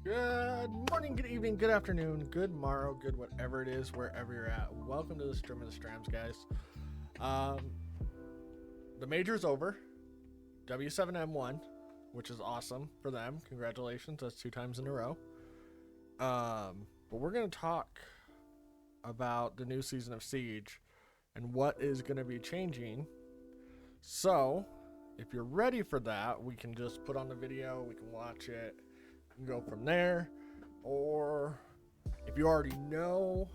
Good morning, good evening, good afternoon, good morrow, good whatever it is, wherever you're at. Welcome to the Stream of the Strams, guys. The major's over. W7M won, which is awesome for them. Congratulations, that's 2 times in a row. But we're going to talk about the new season of Siege and what is going to be changing. So, if you're ready for that, we can just put on the video, we can watch it, and go from there. Or if you already know,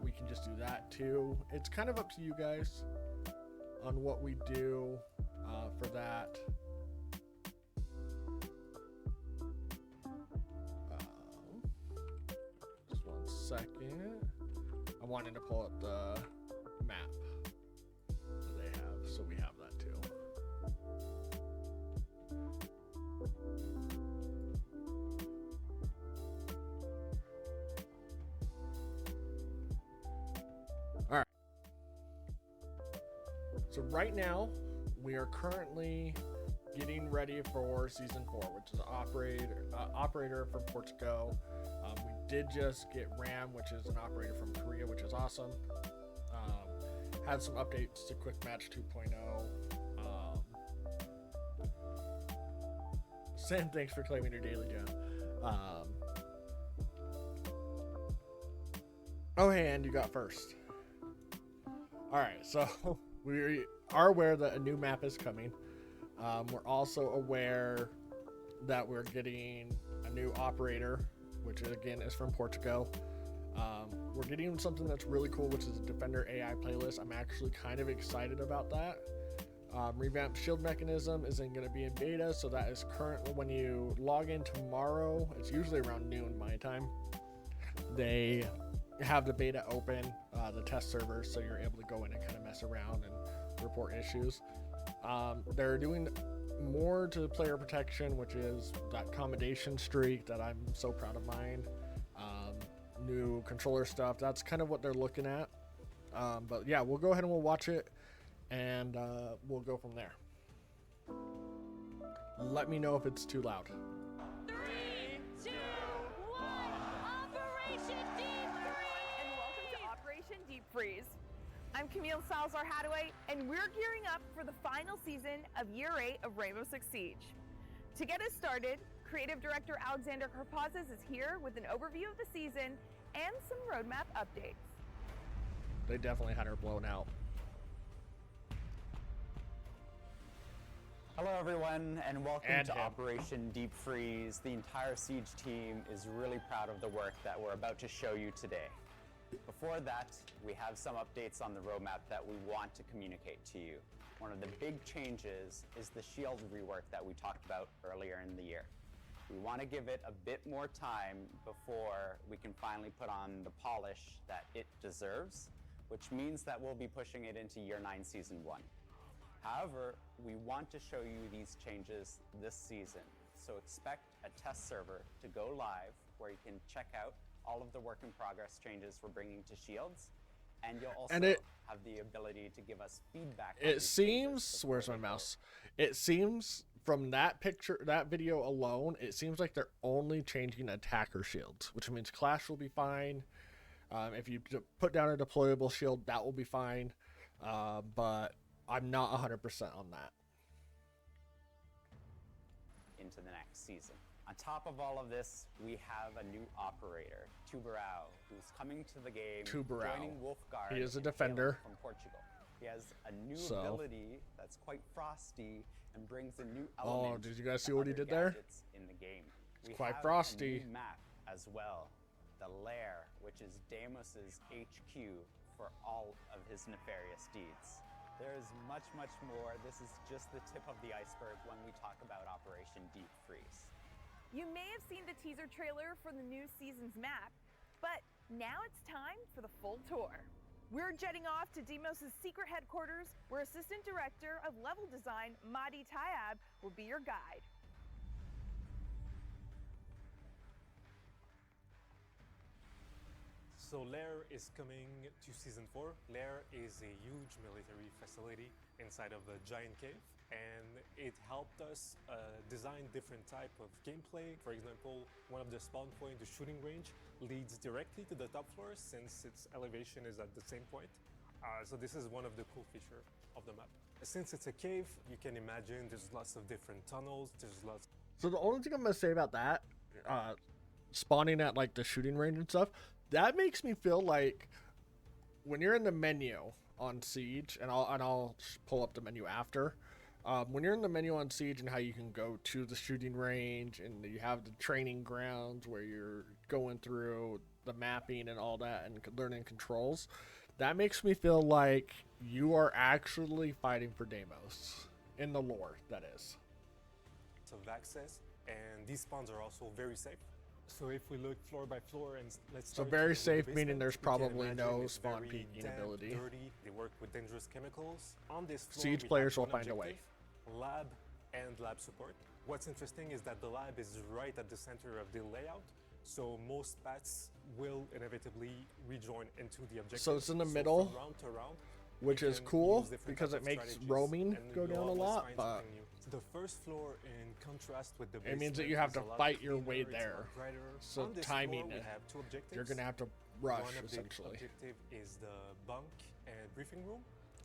we can just do that too. It's kind of up to you guys on what we do for that. Just 1 second. I wanted to pull up the map that they have, so we have that too. All right. So right now, we are currently getting ready for season 4, which is operator from Portugal. We did just get Ram, which is an operator from Korea, which is awesome. Had some updates to Quick Match 2.0. Sam, thanks for claiming your daily gem. Oh, hey, and you got first. All right, so we are aware that a new map is coming. We're also aware that we're getting a new operator, which again is from Portugal. We're getting something that's really cool, which is a Defender AI playlist. I'm actually kind of excited about that. Revamped shield mechanism isn't going to be in beta, so that is currently when you log in tomorrow. It's usually around noon my time. They have the beta open, the test servers, so you're able to go in and kind of mess around and report issues. They're doing more to player protection, which is that accommodation streak that I'm so proud of mine. New controller stuff, that's kind of what they're looking at. But yeah, we'll go ahead and we'll watch it, and we'll go from there. Let me know if it's too loud. 3, 2, 1, Operation Deep Freeze! And welcome to Operation Deep Freeze. I'm Camille Salazar-Hadaway, and we're gearing up for the final season of Year 8 of Rainbow Six Siege. To get us started, Creative Director Alexander Karpazis is here with an overview of the season and some roadmap updates. They definitely had her blown out. Hello everyone, and welcome And to him. Operation Deep Freeze. The entire Siege team is really proud of the work that we're about to show you today. Before that, we have some updates on the roadmap that we want to communicate to you. One of the big changes is the shield rework that we talked about earlier in the year. We want to give it a bit more time before we can finally put on the polish that it deserves, which means that we'll be pushing it into Year 9 Season 1. However, we want to show you these changes this season, so expect a test server to go live where you can check out all of the work in progress changes we're bringing to shields, and you'll also have the ability to give us feedback. It seems, where's my mouse? It seems from that picture, that video alone, it seems like they're only changing attacker shields, which means Clash will be fine. If you put down a deployable shield, that will be fine. But I'm not 100% on that. Into the next season. On top of all of this, we have a new operator, Vrsa.brtl, who's coming to the game, joining Wolfguard. He is a defender from Portugal. He has a new ability that's quite frosty and brings a new element. Oh, did you guys see what he did there? In the game. It's quite frosty. A new map as well, the Lair, which is Deimos's HQ for all of his nefarious deeds. There is much, much more. This is just the tip of the iceberg when we talk about Operation Deep Freeze. You may have seen the teaser trailer for the new season's map, but now it's time for the full tour. We're jetting off to Deimos's secret headquarters, where Assistant Director of Level Design, Mahdi Tayab, will be your guide. So Lair is coming to Season 4. Lair is a huge military facility inside of a giant cave. and it helped us design different type of gameplay. For example, one of the spawn point, the shooting range, leads directly to the top floor since its elevation is at the same point. So this is one of the cool features of the map. Since it's a cave, you can imagine there's lots of different tunnels, there's lots. So the only thing I'm gonna say about that, spawning at like the shooting range and stuff, that makes me feel like when you're in the menu on Siege, and I'll pull up the menu after. When you're in the menu on Siege and how you can go to the shooting range and you have the training grounds where you're going through the mapping and all that and learning controls, that makes me feel like you are actually fighting for Deimos in the lore, that is. Of access, and these spawns are also very safe. So if we look floor by floor, and let's So start very with the safe, basement, meaning there's you can probably imagine no it's spawn very peeking damp, ability. Dirty. They work with dangerous chemicals. On this floor, Siege we players have will one find a way. objective, lab and lab support. What's interesting is that the lab is right at the center of the layout, so most paths will inevitably rejoin into the objective. So it's in the from middle, round to round, which you is can cool use different because type it of makes strategies, roaming and go you'll down a always lot, find but something new. The first floor, in contrast with the it means that basement, you have is to a lot fight your cleaner, way it's a lot there. brighter. So On this timing, floor, we have two objectives. you're gonna have to rush One of the essentially. objective is the bunk and briefing room.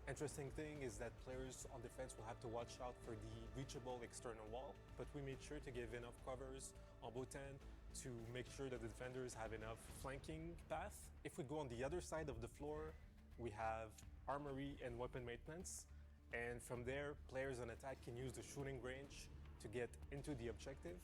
Interesting thing is that players on defense will have to watch out for the reachable external wall, but we made sure to give enough covers on both ends to make sure that the defenders have enough flanking path. If we go on the other side of the floor, we have armory and weapon maintenance. And from there, players on attack can use the shooting range to get into the objective.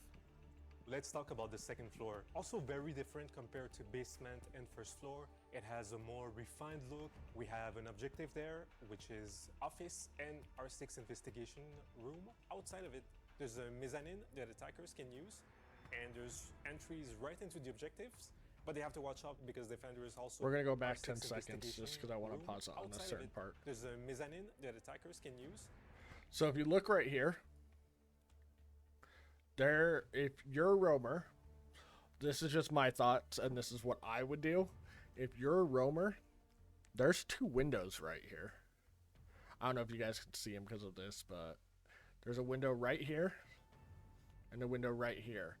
Let's talk about the second floor. Also very different compared to basement and first floor. It has a more refined look. We have an objective there, which is office and R6 investigation room. Outside of it, there's a mezzanine that attackers can use. And there's entries right into the objectives. But they have to watch out because defenders also. We're gonna go back R6 10 seconds just because I want to room. pause on a Outside of certain it, part. There's a mezzanine that attackers can use. So if you look right here, there, if you're a roamer, this is just my thoughts and this is what I would do. If you're a roamer, there's two windows right here. I don't know if you guys can see them because of this, but there's a window right here and a window right here.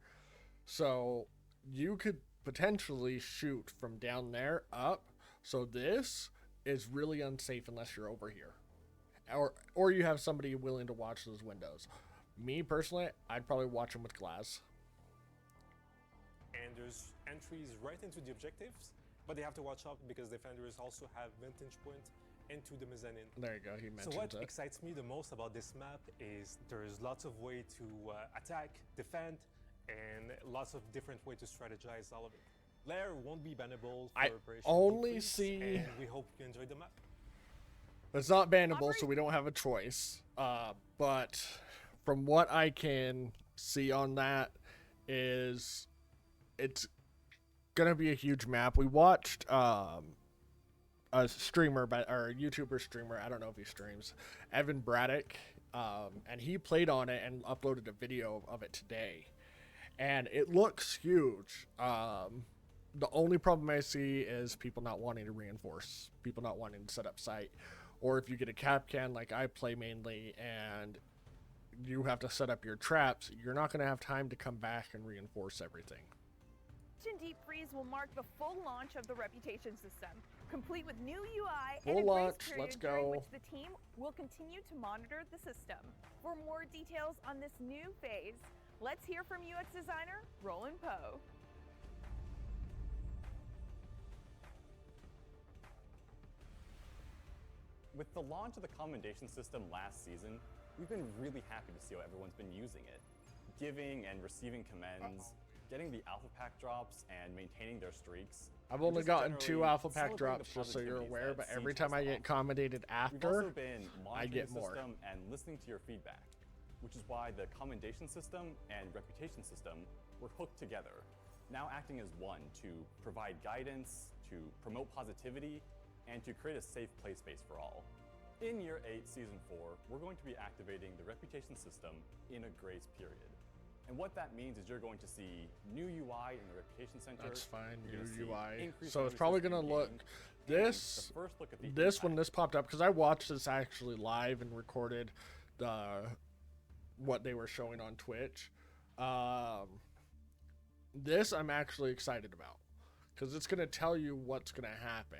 So you could potentially shoot from down there up. So this is really unsafe unless you're over here. Or you have somebody willing to watch those windows. Me personally, I'd probably watch them with glass. And there's entries right into the objectives, but they have to watch out because defenders also have vantage point into the mezzanine. There you go, he mentioned So what it. excites me the most about this map is there's lots of way to attack, defend, and lots of different way to strategize all of it. Lair won't be bannable for I Operation only Decrease, see- and we hope you enjoyed the map. It's not bannable, so we don't have a choice. But from what I can see on that is it's gonna be a huge map. We watched a streamer, or a YouTuber streamer, I don't know if he streams, Vrsa.brtl, and he played on it and uploaded a video of it today. And it looks huge. The only problem I see is people not wanting to reinforce, people not wanting to set up site. Or if you get a cap can like I play mainly and you have to set up your traps, you're not going to have time to come back and reinforce everything. Deep Freeze will mark the full launch of the Reputation system, complete with new UI Full and a launch, grace period let's during go. which the team will continue to monitor the system. For more details on this new phase, let's hear from UX designer Roland Poe. With the launch of the commendation system last season, we've been really happy to see how everyone's been using it. Giving and receiving commends, getting the alpha pack drops, and maintaining their streaks. I've and only just gotten 2 generally alpha pack celebrating drops, the just so you're positivities aware, that but Siege every has time to I get offer. commendated We've also after, been I monitoring get the more. system and listening to your feedback, which is why the commendation system and reputation system were hooked together, now acting as one to provide guidance, to promote positivity, and to create a safe play space for all. In Year 8, Season 4, we're going to be activating the reputation system in a grace period. And what that means is you're going to see new UI in the Reputation Center. that's fine, You're gonna see new UI. increased So it's probably notices going to in-game, look, and this, the first look at the this when impact. this popped up, because I watched this actually live and recorded what they were showing on Twitch. This I'm actually excited about because it's gonna tell you what's gonna happen.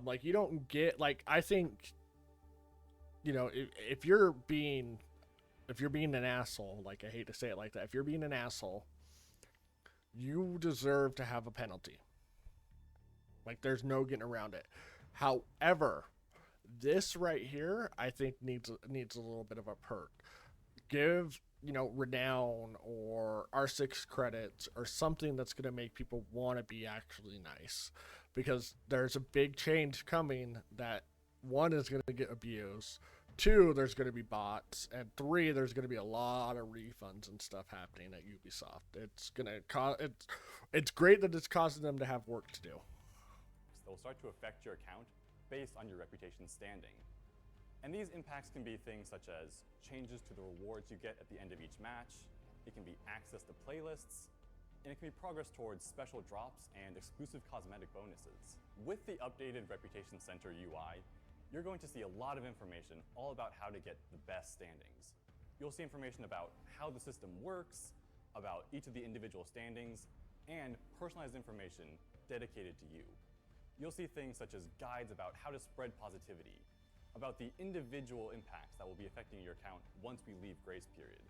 Like you don't get like I think, you know, if you're being an asshole, like I hate to say it like that, if you're being an asshole, you deserve to have a penalty. Like there's no getting around it. However, this right here, I think needs a little bit of a perk. Give, you know, renown or R6 credits or something that's going to make people want to be actually nice, because there's a big change coming that one is going to get abused, two there's going to be bots, and three there's going to be a lot of refunds and stuff happening at Ubisoft. It's going to it's great that it's causing them to have work to do. They'll start to affect your account based on your reputation standing. And these impacts can be things such as changes to the rewards you get at the end of each match, it can be access to playlists, and it can be progress towards special drops and exclusive cosmetic bonuses. With the updated Reputation Center UI, you're going to see a lot of information all about how to get the best standings. You'll see information about how the system works, about each of the individual standings, and personalized information dedicated to you. You'll see things such as guides about how to spread positivity, about the individual impacts that will be affecting your account once we leave grace period,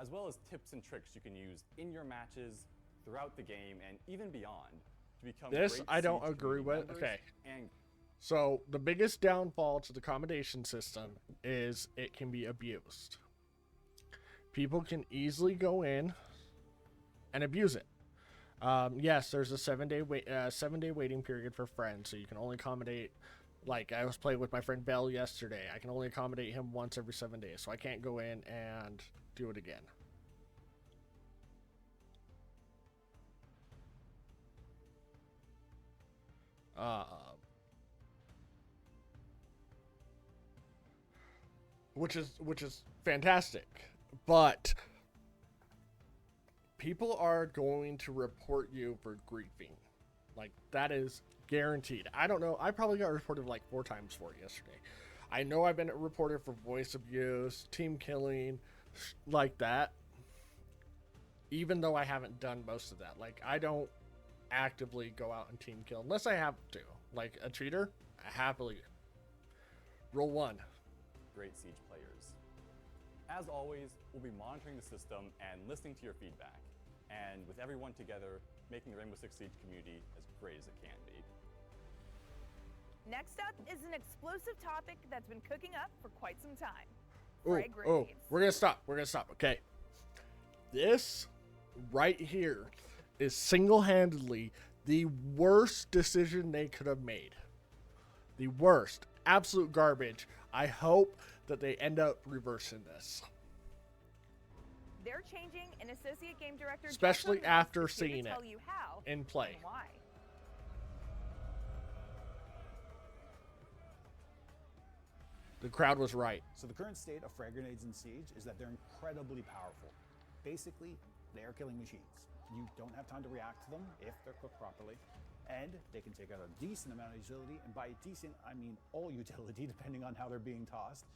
as well as tips and tricks you can use in your matches, throughout the game, and even beyond to become This great I don't Siege agree community with. members Okay. And So the biggest downfall to the accommodation system is it can be abused. People can easily go in and abuse it. Yes, there's a 7-day waiting period for friends, so you can only accommodate. Like I was playing with my friend Bell yesterday. I can only accommodate him once every 7 days, so I can't go in and do it again. Which is fantastic, but people are going to report you for griefing. Like that is guaranteed. I don't know. I probably got reported like 4 times for it yesterday. I know I've been reported for voice abuse, team killing, like that. Even though I haven't done most of that. Like I don't actively go out and team kill unless I have to. Like a cheater, I happily roll 1. great Siege players. As always, we'll be monitoring the system and listening to your feedback, and with everyone together, making the Rainbow Six Siege community as great as it can be. Next up is an explosive topic that's been cooking up for quite some time. Oh, Frag oh, grenades. we're gonna stop. Okay, this right here is single-handedly the worst decision they could have made. The worst, absolute garbage. I hope that they end up reversing this, They're changing, and Associate Game Director especially Joshua after Mills is here to seeing it tell you how in play. and why. The crowd was right. So the current state of frag grenades in Siege is that they're incredibly powerful. Basically, they are killing machines. You don't have time to react to them if they're cooked properly, and they can take out a decent amount of utility, and by decent, I mean all utility, depending on how they're being tossed.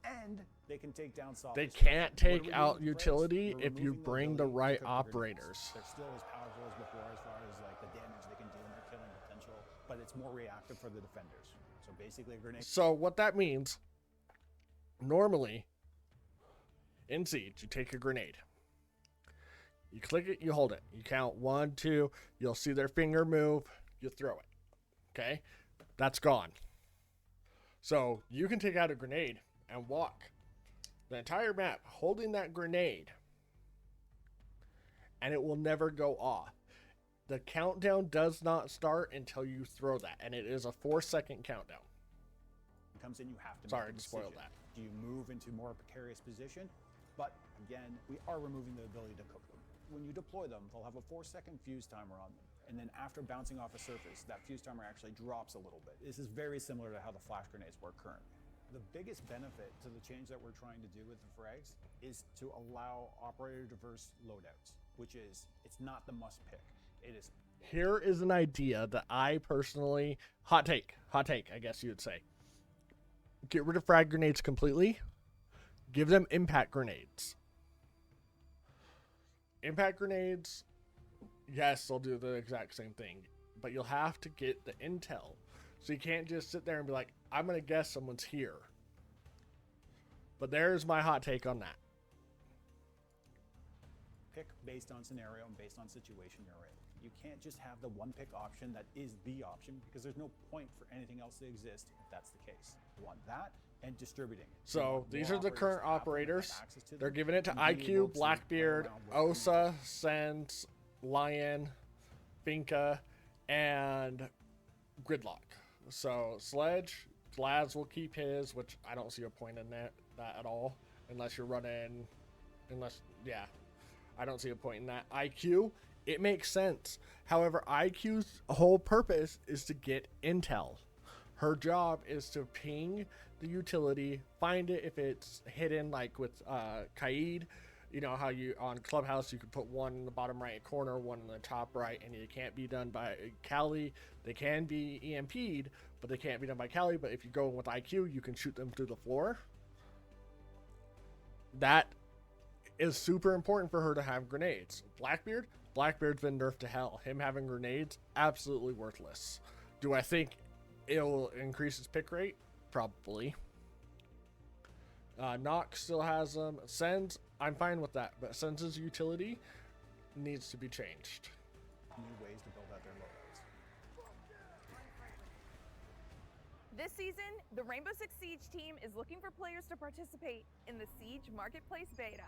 And they can take down solid. They What can't are take we doing out with frags? utility We're if you removing the bring the ability to right cook the grenades. operators. They're still as powerful as before as far as like the damage they can do and their killing potential, but it's more reactive for the defenders. So basically, a grenade. So what that means, normally in Siege, you take a grenade. You click it, you hold it. You count 1, 2, you'll see their finger move, you throw it. Okay? That's gone. So you can take out a grenade and walk the entire map holding that grenade, and it will never go off. The countdown does not start until you throw that, and it is a 4-second countdown. Comes in, you have to Sorry make a to spoil decision. that. Do you move into a more precarious position? But again, we are removing the ability to cook them. When you deploy them, they'll have a 4-second fuse timer on them. And then after bouncing off a surface, that fuse timer actually drops a little bit. This is very similar to how the flash grenades work currently. The biggest benefit to the change that we're trying to do with the frags is to allow operator diverse loadouts, which is, it's not the must pick. It is. Here is an idea that I personally, hot take, I guess you would say. get rid of frag grenades completely. Give them impact grenades. Impact grenades, yes, they'll do the exact same thing, but you'll have to get the intel. So you can't just sit there and be like, I'm going to guess someone's here. But there's my hot take on that. Pick based on scenario and based on situation you're in. You can't just have the one pick option that is the option, because there's no point for anything else to exist if that's the case. You want that and distributing it. So these more are the current to have them, operators. have access to They're them, giving it to and being able IQ, to play Blackbeard, around with Osa, Sens, Lion, Finka, and Gridlock. So Sledge, Glads will keep his, which I don't see a point in that at all, unless you're running, I don't see a point in that. IQ, it makes sense. However, IQ's whole purpose is to get intel. Her job is to ping the utility, find it if it's hidden, like with Kaid. You know how you on Clubhouse you can put one in the bottom right corner, one in the top right, and it can't be done by Kali. They can be EMP'd, but they can't be done by Kali. But if you go with IQ, you can shoot them through the floor. That is super important for her to have grenades. Blackbeard's been nerfed to hell. Him having grenades, absolutely worthless. Do I think it'll increase his pick rate? Probably. Nox still has them. Sens, I'm fine with that, but Sens' utility needs to be changed. new ways to build out their loadouts. This season, the Rainbow Six Siege team is looking for players to participate in the Siege Marketplace Beta.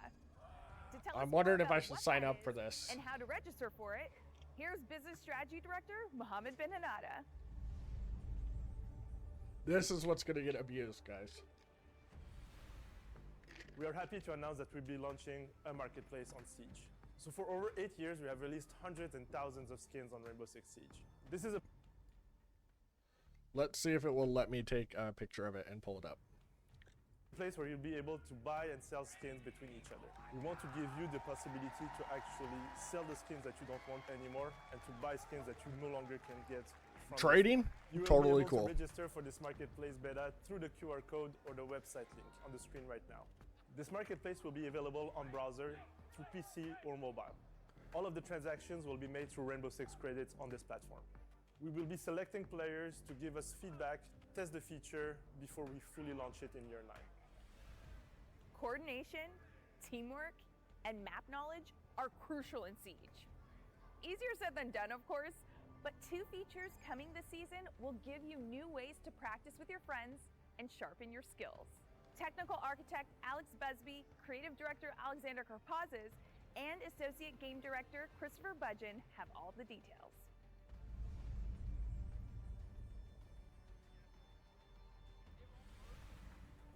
To tell I'm us wondering more if I about should what sign that up for is this. and how to register for it, here's Business Strategy Director Mohammed Ben Hanada. This is what's going to get abused, guys. We are happy to announce that we'll be launching a marketplace on Siege. So for over 8 years, we have released hundreds and thousands of skins on Rainbow Six Siege. This is a Let's see if it will let me take a picture of it and pull it up. place where you'll be able to buy and sell skins between each other. We want to give you the possibility to actually sell the skins that you don't want anymore and to buy skins that you no longer can get from Trading? You will Totally be able cool. to register for this marketplace beta through the QR code or the website link on the screen right now. This marketplace will be available on browser, through PC or mobile. All of the transactions will be made through Rainbow Six credits on this platform. We will be selecting players to give us feedback, test the feature before we fully launch it in year 9. Coordination, teamwork, and map knowledge are crucial in Siege. Easier said than done, of course, but 2 features coming this season will give you new ways to practice with your friends and sharpen your skills. Technical architect Alex Busby, creative director Alexander Karpazes, and associate game director Christopher Budgeon have all the details.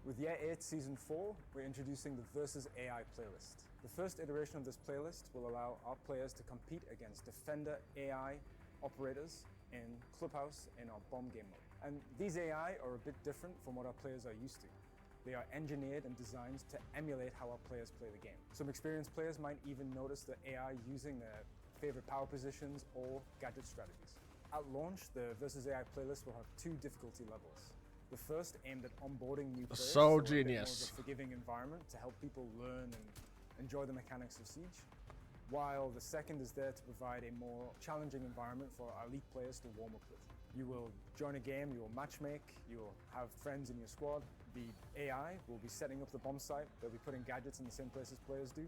With Year 8 Season 4, we're introducing the Versus AI playlist. The first iteration of this playlist will allow our players to compete against Defender AI operators in Clubhouse in our bomb game mode. And these AI are a bit different from what our players are used to. They are engineered and designed to emulate how our players play the game. Some experienced players might even notice the AI using their favorite power positions or gadget strategies. At launch, the Versus AI playlist will have 2 difficulty levels. The first aimed at onboarding new players, So a bit more of genius. a forgiving environment to help people learn and enjoy the mechanics of Siege, while the second is there to provide a more challenging environment for our elite players to warm up with. You will join a game, you will matchmake, you will have friends in your squad. The AI will be setting up the bomb site, they'll be putting gadgets in the same place as players do,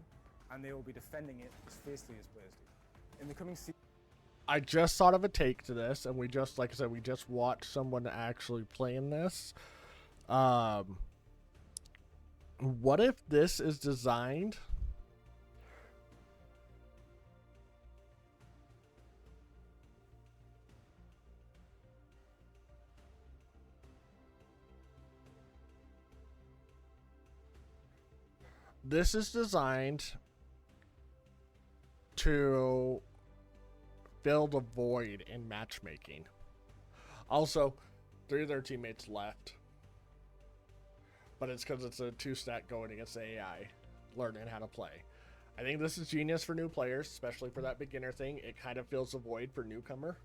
and they will be defending it as fiercely as players do. In the coming season, I just thought of a take to this, and we just, like I said, we just watched someone actually playing this. What if this is designed to fill the void in matchmaking. Also, 3 of their teammates left. But it's because it's a 2-stack going against the AI, learning how to play. I think this is genius for new players, especially for that beginner thing. It kind of fills the void for newcomer.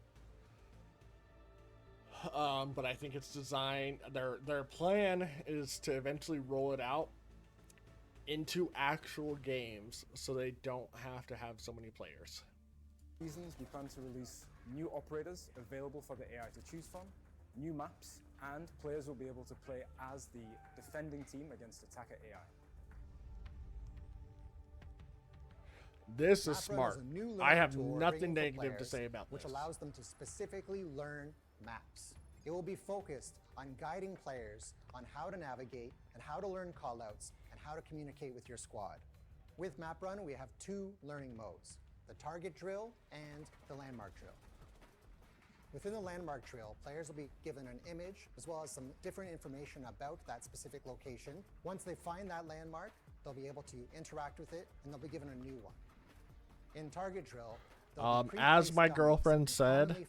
But I think it's designed. Their plan is to eventually roll it out into actual games, so they don't have to have so many players. Reasons we plan to release new operators available for the AI to choose from, new maps, and players will be able to play as the defending team against attacker AI. This is MapRun smart. a new I learning have tool we're nothing bringing for negative to players, say about which this. allows them to specifically learn maps. It will be focused on guiding players on how to navigate and how to learn callouts and how to communicate with your squad. With MapRun, we have two learning modes, the target drill and the landmark drill. Within the landmark drill, players will be given an image as well as some different information about that specific location. Once they find that landmark, they'll be able to interact with it and they'll be given a new one. In target drill, as my girlfriend said,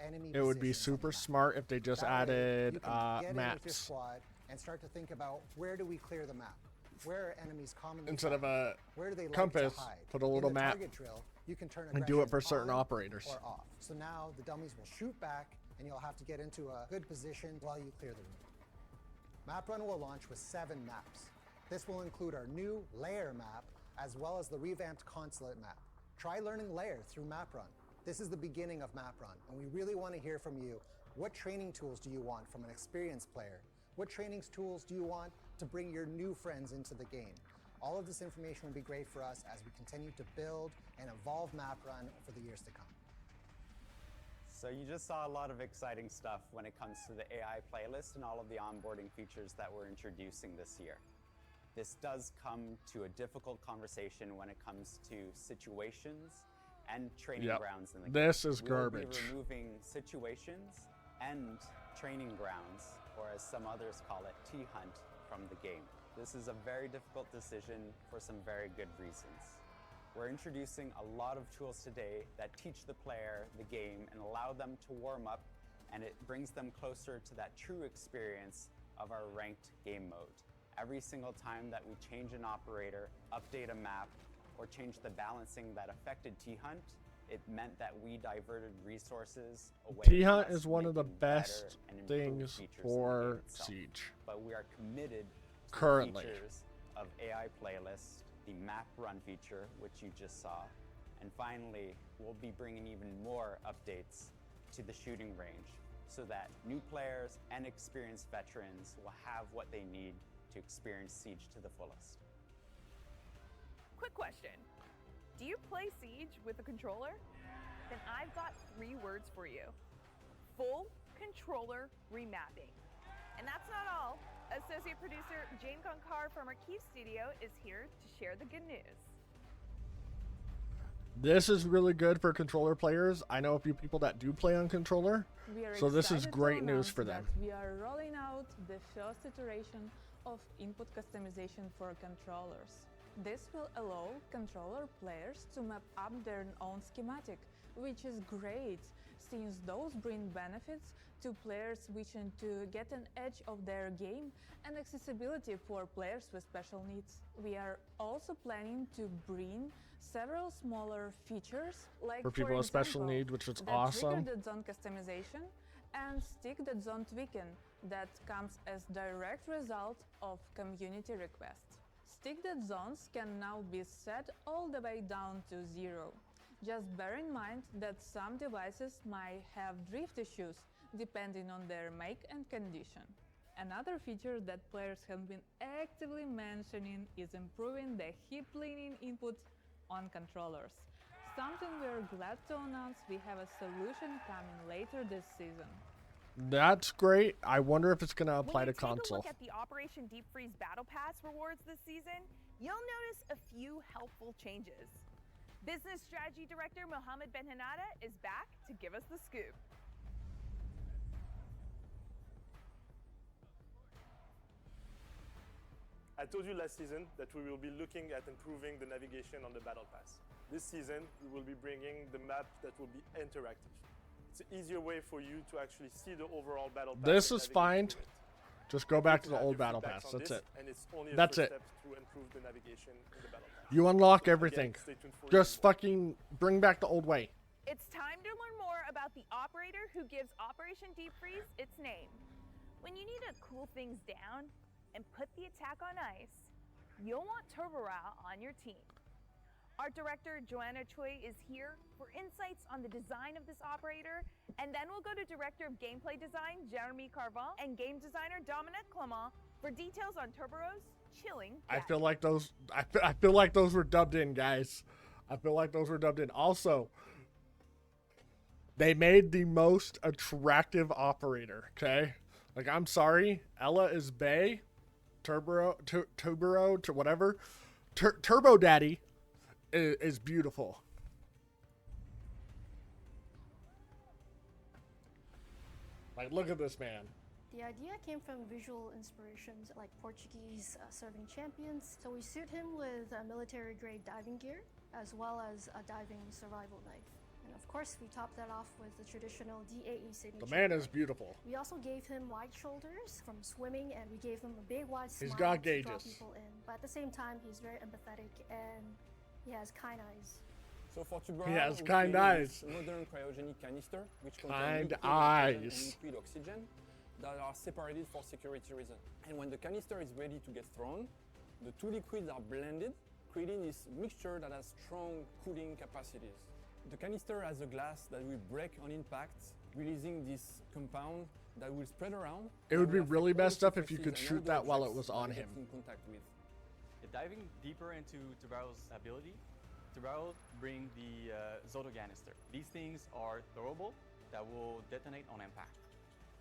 enemy it would be positions on the super map. smart if they just That way, added you can get in with your maps squad and start to think about where do we clear the map? Where are enemies commonly instead of found? a Where do they like compass. to hide? Put a little In the map target drill, you can turn and do it for aggression certain on operators. or off. So now the dummies will shoot back and you'll have to get into a good position while you clear the room. MapRun will launch with 7 maps. This will include our new layer map as well as the revamped consulate map. Try learning layer through MapRun. This is the beginning of MapRun, and we really want to hear from you. What training tools do you want from an experienced player? What training tools do you want to bring your new friends into the game? All of this information would be great for us as we continue to build and evolve MapRun for the years to come. So you just saw a lot of exciting stuff when it comes to the AI playlist and all of the onboarding features that we're introducing this year. This does come to a difficult conversation when it comes to situations and training grounds in the game. This is We'll garbage. be removing situations and training grounds, or as some others call it, T-Hunt, from the game. This is a very difficult decision for some very good reasons. We're introducing a lot of tools today that teach the player the game and allow them to warm up, and it brings them closer to that true experience of our ranked game mode. Every single time that we change an operator, update a map, or change the balancing that affected T-Hunt, it meant that we diverted resources away from T-Hunt us, is one of the making better best and improved things features in the for game itself. Siege. But we are committed to Currently. the features of AI Playlist, the map run feature, which you just saw, and finally, we'll be bringing even more updates to the shooting range so that new players and experienced veterans will have what they need to experience Siege to the fullest. Quick question. Do you play Siege with a controller? Then I've got 3 words for you. Full controller remapping. And that's not all. Associate producer Jane Gonkar from our Keith studio is here to share the good news. This is really good for controller players. I know a few people that do play on controller, so this is great news for them. We are rolling out the first iteration of input customization for controllers. This will allow controller players to map up their own schematic, which is great, since those bring benefits to players wishing to get an edge of their game and accessibility for players with special needs. We are also planning to bring several smaller features, like For people with special example, needs, which is the awesome. trigger zone customization and stick zone tweaking that comes as direct result of community requests. Stick zones can now be set all the way down to 0. Just bear in mind that some devices might have drift issues depending on their make and condition. Another feature that players have been actively mentioning is improving the hip leaning input on controllers. Something we're glad to announce we have a solution coming later this season. That's great. I wonder if it's going to apply when you to console. Take a look at the Operation Deep Freeze Battle Pass rewards this season, you'll notice a few helpful changes. Business Strategy Director Mohammed Ben-Hanada is back to give us the scoop. I told you last season that we will be looking at improving the navigation on the Battle Pass. This season, we will be bringing the map that will be interactive. It's an easier way for you to actually see the overall Battle Pass. This and is navigate fine. through it. Just go back to You the can old have your battle feedbacks pass. on That's this, it. And it's only a That's first it. step to improve the navigation in the Battle Pass. You unlock Again, everything. stay tuned for Just more. fucking bring back the old way. It's time to learn more about the operator who gives Operation Deep Freeze its name. When you need to cool things down and put the attack on ice, you'll want Turboral on your team. Art director Joanna Choi is here for insights on the design of this operator, and then we'll go to director of gameplay design Jeremy Carval and game designer Dominic Clement for details on Turbo's chilling. I feel like those. I feel like those were dubbed in, guys. I feel like those were dubbed in. Also, they made the most attractive operator. Okay, like I'm sorry, Ella is Bay, Turbo to whatever, Turbo Daddy is beautiful. Like, look at this man. The idea came from visual inspirations like Portuguese serving champions. So we suit him with military-grade diving gear, as well as a diving survival knife. And of course, we topped that off with the traditional DAE signature. The man is beautiful. We also gave him wide shoulders from swimming, and we gave him a big wide smile He's got to draw gauges. people in. But at the same time, he's very empathetic and he has kind eyes. So for Tuberal, He has we kind created eyes. this modern cryogenic canister, which Kind contains liquid eyes. nitrogen and liquid oxygen that are separated for security reasons. And when the canister is ready to get thrown, the two liquids are blended, creating this mixture that has strong cooling capacities. The canister has a glass that will break on impact, releasing this compound that will spread around. It would and be will really affect all messed the up if you could surfaces and shoot all the that while it objects was on that it him. gets in contact with. Diving deeper into Tuberal's ability, Tuberal bring the Zotoganister. These things are throwable that will detonate on impact.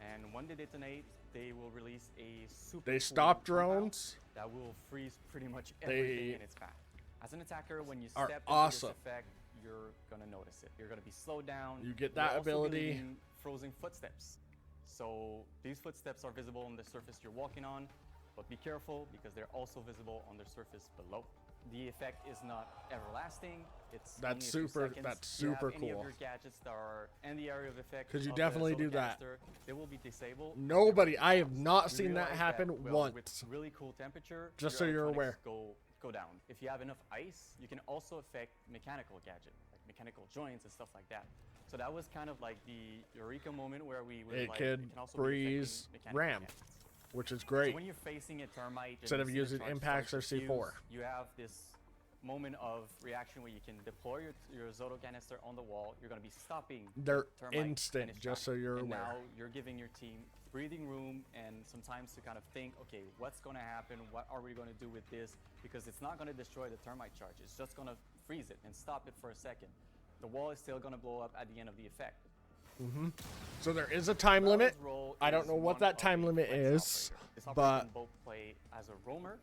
And when they detonate, they will release a super They cool stop compound drones. that will freeze pretty much everything They in its path. As an attacker, when you are step awesome. into this effect, you're gonna notice it. You're gonna be slowed down. You get You'll that also be ability. leaving frozen footsteps. So these footsteps are visible on the surface you're walking on, but be careful because they're also visible on the surface below. The effect is not everlasting. It's That's only a few super- seconds. that's If you have super any cool. of your gadgets that are in the area of effect, 'Cause you of the definitely do that. Zotocanister, they will be disabled. Nobody, I have You not seen that realize happen well, once. With really cool temperature, Just your so you're electronics aware. go down. If you have enough ice, you can also affect mechanical gadget, like mechanical joints and stuff like that. So that was kind of like the eureka moment where we were It like, could it can also freeze be affecting mechanical RAM, gadgets. which is So great. when you're facing a termite, Instead and of you see a using charge impacts start or to C4. fuse, you have this moment of reaction where you can deploy your Zoto canister on the wall. You're going to be stopping They're the termite instant, and its just track. so you're and aware. now you're giving your team breathing room and sometimes to kind of think, okay, what's going to happen? What are we going to do with this? Because it's not going to destroy the termite charge. It's just going to freeze it and stop it for a second. The wall is still going to blow up at the end of the effect. So there is a time Tuberal's limit. role I don't is know what one that of time a limit flex is, operator. This operator but can both play as a roamer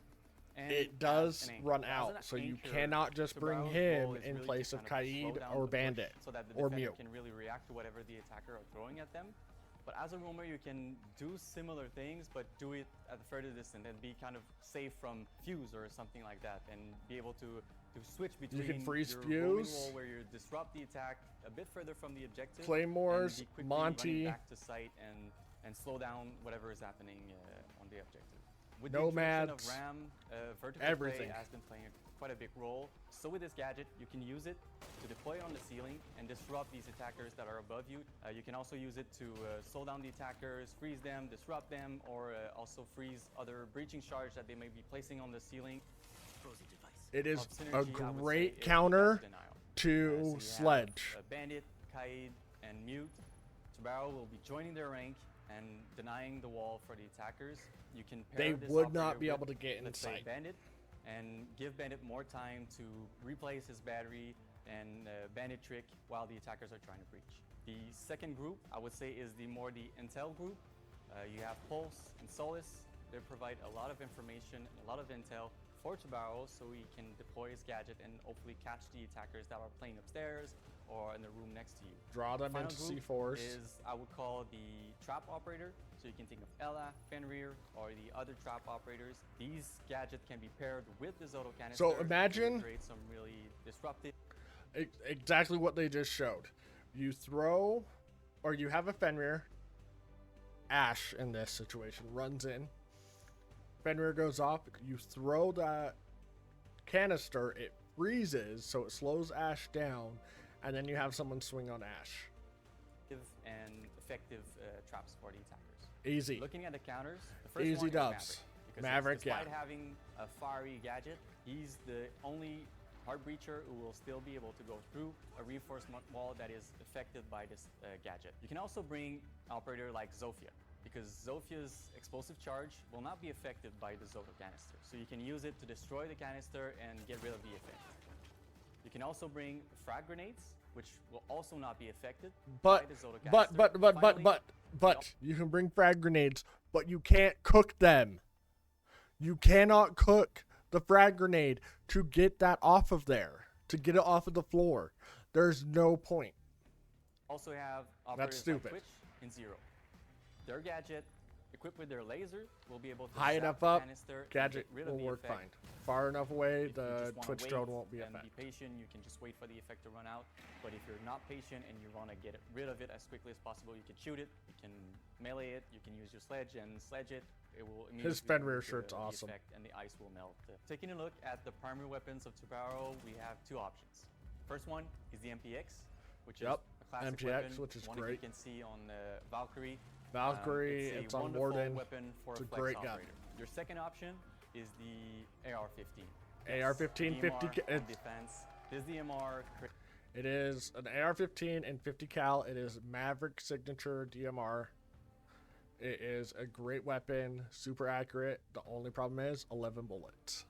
and it as does an anchor. run As out, an so you anchor, cannot just bring Tuberal's him role is in really place to of kind slow Kaid down or the push Bandit so that the or defender Mew. can really react to whatever the attacker are throwing at them. But as a roamer, you can do similar things, but do it at a further distance and be kind of safe from fuse or something like that, and be able to switch between freeze your roaming fuse. wall where you disrupt the attack a bit further from the objective, Claymores, and be quickly Monty. running back to site and slow down whatever is happening on the objective. With the Nomads, introduction of RAM, vertical everything. play has been playing quite a big role. So with this gadget, you can use it to deploy on the ceiling and disrupt these attackers that are above you. You can also use it to slow down the attackers, freeze them, disrupt them, or also freeze other breaching charge that they may be placing on the ceiling. It is Of synergy, a I would say, great is counter Gadget Denial. to So you have, Sledge. Bandit, Kaid, and Mute. Tuberal will be joining their rank and denying the wall for the attackers. You can pair They this would not operator be with, able to get let's say, inside. Bandit, and give Bandit more time to replace his battery and Bandit trick while the attackers are trying to breach. The second group, I would say, is the intel group. You have Pulse and Solace. They provide a lot of information, a lot of intel for Tuberal, so he can deploy his gadget and hopefully catch the attackers that are playing upstairs or in the room next to you. Draw them Final into group C4s. is, I would call, the trap operator. So you can think of Ella, Fenrir, or the other trap operators. These gadgets can be paired with the Zoto canister. So imagine- to create some really disruptive. Exactly what they just showed. You throw, or you have a Fenrir. Ash in this situation runs in. Fenrir goes off. You throw that canister. It freezes, so it slows Ash down, and then you have someone swing on Ash. and effective traps for the attackers. Easy. Looking at the counters, the first Easy one is dubs. Maverick, despite yeah. having a fiery gadget, he's the only heart breacher who will still be able to go through a reinforcement wall that is affected by this gadget. You can also bring an operator like Zofia, because Zofia's explosive charge will not be affected by the Zoto canister. So you can use it to destroy the canister and get rid of the effect. You can also bring frag grenades, which will also not be affected by the Zoto canister. But you can bring frag grenades, but you can't cook them. You cannot cook the frag grenade to get that off of there, to get it off of the floor. There's no point. Also have That's operators stupid. like Twitch and Zero. Their gadget, equipped with their laser, will be able to High zap enough the up, canister and gadget get rid of will the work effect. fine. Far enough away, If you the just wanna Twitch wait drone won't be and affected. be patient, you can just wait for the effect to run out. But if you're not patient and you want to get rid of it as quickly as possible, you can shoot it, you can melee it, you can use your sledge and sledge it. It will immediately His Fenrir remove shirt's the awesome. effect and the ice will melt. Taking a look at the primary weapons of Tubarão, we have two options. First one is the MPX, which is a classic MPX, weapon, which is one great. that you can see on Valkyrie. Valkyrie, it's it's a on wonderful Warden. weapon for It's a a flex great gun. operator. Your second option is the AR-15. AR-15, 50 DMR on defense. This DMR. It is an AR-15 and 50 cal. It is Maverick signature DMR. It is a great weapon, super accurate. The only problem is 11 bullets.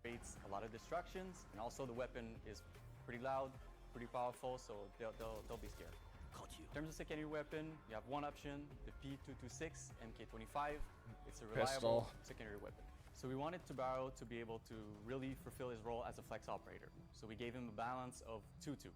Creates a lot of destructions, and also the weapon is pretty loud, pretty powerful, so they'll be scared. In terms of secondary weapon, you have one option, the P226 MK25. It's a reliable Pistol. secondary weapon. So we wanted Tubarão to be able to really fulfill his role as a flex operator. So we gave him a balance of 2-2.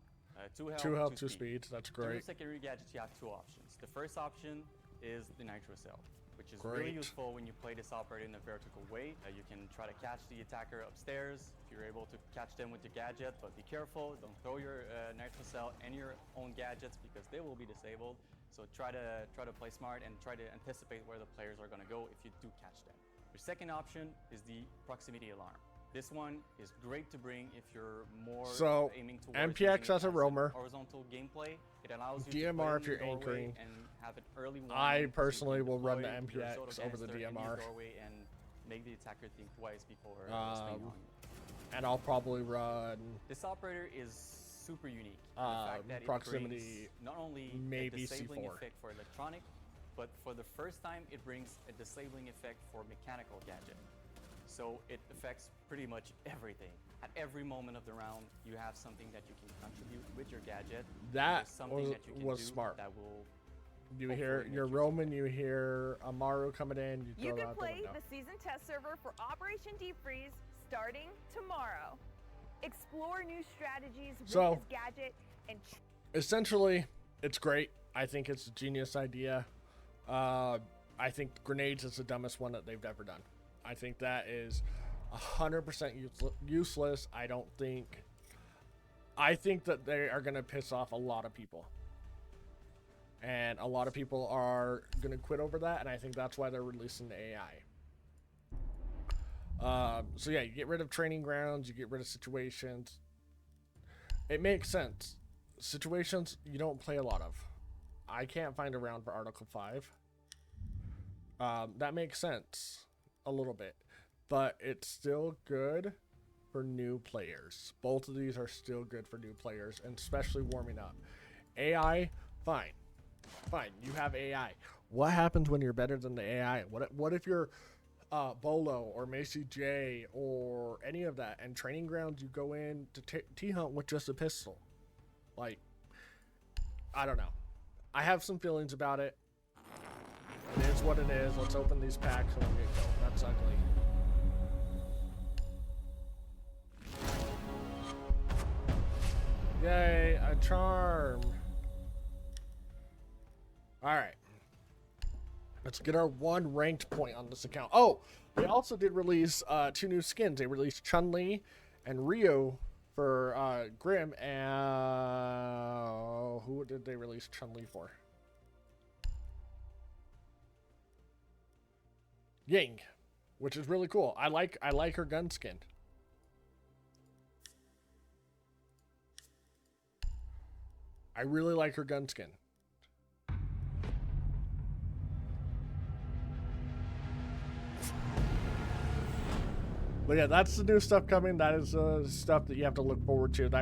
2 health, 2 speed. That's In terms great. of secondary gadgets, you have two options. The first option is the Nitro Cell, which is really Great. useful when you play this operator in a vertical way. You can try to catch the attacker upstairs if you're able to catch them with your gadget, but be careful, don't throw your Nitro Cell and your own gadgets because they will be disabled. So try to play smart and try to anticipate where the players are going to go if you do catch them. Your second option is the proximity alarm. This one is great to bring if you're more aiming towards MPX using it as a roamer. horizontal gameplay. It allows you DMR to if you're play in the doorway anchoring. and have an early warning. I so you personally can will run the deploy your MPX Zoto over the canister in DMR. the doorway and make the attacker think twice before swinging on you. And I'll probably run This operator is super unique. in the fact that it proximity, brings not only maybe a disabling C4. effect for electronic, but for the first time it brings a disabling effect for mechanical gadget. So it affects pretty much everything. At every moment of the round, you have something that you can contribute with your gadget. That There's something was- that you can was do smart. That will You hopefully hear make your you Roman, you hear Amaru coming in, you You throw that can out the play window. the season test server for Operation Deep Freeze starting tomorrow. Explore new strategies with So- this gadget and Essentially, it's great. I think it's a genius idea. I think grenades is the dumbest one that they've ever done. I think that is 100% useless. I think that they are going to piss off a lot of people. And a lot of people are going to quit over that, and I think that's why they're releasing the AI. So yeah, you get rid of training grounds, you get rid of situations. It makes sense. Situations you don't play a lot of. I can't find a round for Article 5. That makes sense a little bit, but it's still good for new players. Both of these are still good for new players, and especially warming up. AI, fine. You have AI. What happens when you're better than the AI? What if you're Bolo or Macy J or any of that, and training grounds you go in to T-hunt with just a pistol? Like, I don't know. I have some feelings about it. It is what it is. Let's open these packs and we'll get going. That's ugly. Yay, a charm. Alright. Let's get our one ranked point on this account. Oh, they also did release 2 new skins. They released Chun-Li and Ryo for Grim, and who did they release Chun-Li for? Ying, which is really cool. I like her gun skin. I really like her gun skin. But yeah, that's the new stuff coming. That is stuff that you have to look forward to. That